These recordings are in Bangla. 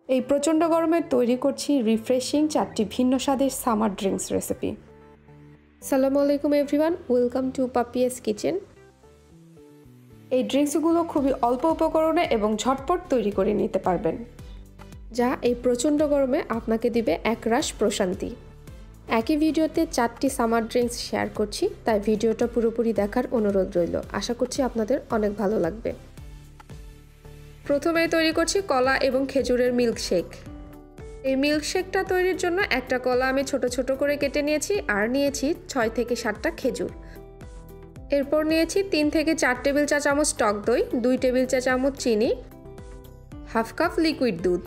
এই প্রচণ্ড গরমে তৈরি করছি রিফ্রেশিং 4টি ভিন্ন স্বাদের সামার ড্রিঙ্কস রেসিপি। আসসালামু আলাইকুম everyone, welcome to Papiya's kitchen. এই ড্রিঙ্কসগুলো খুবই অল্প উপকরণে এবং ঝটপট তৈরি করে নিতে পারবেন, যা এই প্রচণ্ড গরমে আপনাকে দিবে একরাশ প্রশান্তি। একই ভিডিওতে 4টি সামার ড্রিঙ্কস শেয়ার করছি, তাই ভিডিওটা পুরোপুরি দেখার অনুরোধ রইল। আশা করছি আপনাদের অনেক ভালো লাগবে। প্রথমে তৈরি করছি কলা এবং খেজুরের মিল্কশেক। এই মিল্কশেকটা তৈরির জন্য একটা কলা আমি ছোট ছোট করে কেটে নিয়েছি, আর নিয়েছি 6 থেকে 7টা খেজুর। এরপর নিয়েছি 3 থেকে 4 টেবিল চা চামচ টক দই, 2 টেবিল চা চামচ চিনি, হাফ কাপ লিকুইড দুধ।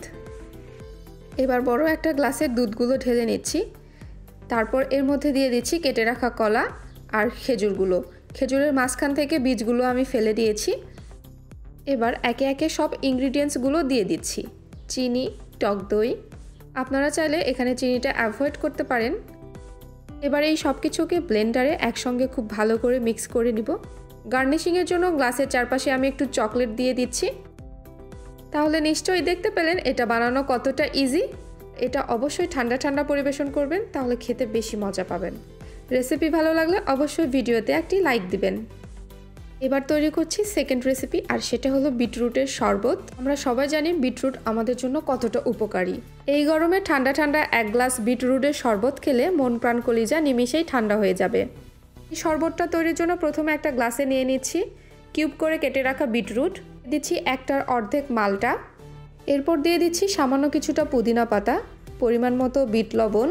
এবার বড় একটা গ্লাসের দুধগুলো ঢেলে নিচ্ছি। তারপর এর মধ্যে দিয়ে দিচ্ছি কেটে রাখা কলা আর খেজুরগুলো। খেজুরের মাঝখান থেকে বীজগুলো আমি ফেলে দিয়েছি। এবার একে একে সব ইনগ্রিডিয়েন্টসগুলো দিয়ে দিচ্ছি। চিনি, টক দই, আপনারা চাইলে এখানে চিনিটা অ্যাভয়েড করতে পারেন। এবার এই সব কিছুকে ব্লেন্ডারে একসঙ্গে খুব ভালো করে মিক্স করে নিব। গার্নিশিংয়ের জন্য গ্লাসের চারপাশে আমি একটু চকলেট দিয়ে দিচ্ছি। তাহলে নিশ্চয়ই দেখতে পেলেন এটা বানানো কতটা ইজি। এটা অবশ্যই ঠান্ডা ঠান্ডা পরিবেশন করবেন, তাহলে খেতে বেশি মজা পাবেন। রেসিপি ভালো লাগলে অবশ্যই ভিডিওতে একটি লাইক দিবেন। এবার তৈরি করছি সেকেন্ড রেসিপি, আর সেটা হলো বিটরুটের শরবত। আমরা সবাই জানি বিটরুট আমাদের জন্য কতটা উপকারী। এই গরমে ঠান্ডা ঠান্ডা এক গ্লাস বিটরুটের শরবত খেলে মন প্রাণ কলিজা নিমিষেই ঠান্ডা হয়ে যাবে। এই শরবতটা তৈরির জন্য প্রথমে একটা গ্লাসে নিয়ে নিচ্ছি কিউব করে কেটে রাখা বিটরুট, দিচ্ছি একটার অর্ধেক মালটা, এরপর দিয়ে দিচ্ছি সামান্য কিছুটা পুদিনা পাতা, পরিমাণ মতো বিট লবণ,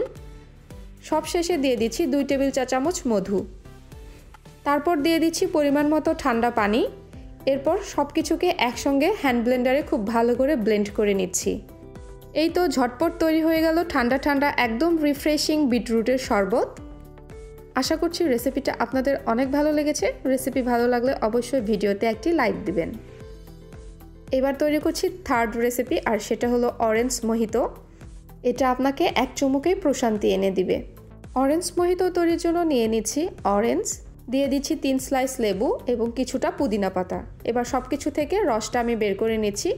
সবশেষে দিয়ে দিচ্ছি 2 টেবিল চা চামচ মধু। তারপর দিয়ে দিচ্ছি পরিমাণ মতো ঠান্ডা পানি। এরপর সব কিছুকে একসঙ্গে হ্যান্ড ব্লেন্ডারে খুব ভালো করে ব্লেন্ড করে নিচ্ছি। এই তো ঝটপট তৈরি হয়ে গেল ঠান্ডা ঠান্ডা একদম রিফ্রেশিং বিটরুটের শরবত। আশা করছি রেসিপিটা আপনাদের অনেক ভালো লেগেছে। রেসিপি ভালো লাগলে অবশ্যই ভিডিওতে একটি লাইক দিবেন। এবার তৈরি করছি থার্ড রেসিপি, আর সেটা হলো অরেঞ্জ মোহিতো। এটা আপনাকে এক চুমুকেই প্রশান্তি এনে দিবে। অরেঞ্জ মোহিতো তৈরির জন্য নিয়ে নিচ্ছি অরেঞ্জ, দিয়ে দিচ্ছি 3 স্লাইস লেবু এবং কিছুটা পুদিনা পাতা। এবার সব কিছু থেকে রসটা আমি বের করে নিচ্ছি।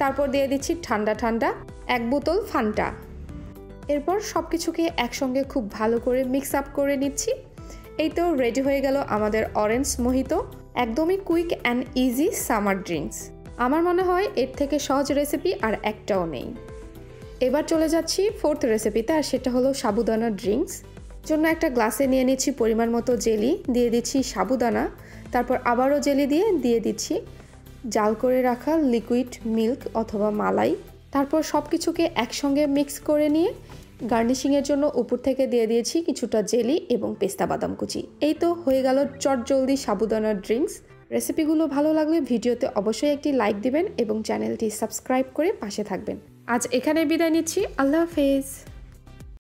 তারপর দিয়ে দিচ্ছি ঠান্ডা ঠান্ডা 1 বোতল ফান্টা। এরপর সব কিছুকে একসঙ্গে খুব ভালো করে মিক্স আপ করে নিচ্ছি। এই তো রেডি হয়ে গেল আমাদের অরেঞ্জ মোহিতো, একদমই quick and easy summer drinks. আমার মনে হয় এর থেকে সহজ রেসিপি আর একটাও নেই। এবার চলে যাচ্ছি ফোর্থ রেসিপিতে, আর সেটা হলো সাবুদানা ড্রিঙ্কস। জন্য একটা গ্লাসে নিয়ে নিচ্ছি পরিমাণ মতো জেলি, দিয়ে দিচ্ছি সাবুদানা, তারপর আবারও জেলি দিয়ে দিচ্ছি জাল করে রাখা লিকুইড মিল্ক অথবা মালাই। তারপর সব কিছুকে একসঙ্গে মিক্স করে নিয়ে গার্নিশিংয়ের জন্য উপর থেকে দিয়ে দিয়েছি কিছুটা জেলি এবং পেস্তা বাদাম কুচি। এই তো হয়ে গেল চটজলদি সাবুদানা ড্রিঙ্কস। রেসিপিগুলো ভালো লাগলে ভিডিওতে অবশ্যই একটি লাইক দিবেন এবং চ্যানেলটি সাবস্ক্রাইব করে পাশে থাকবেন। আজ এখানে বিদায় নিচ্ছি। আল্লাহ হাফেজ।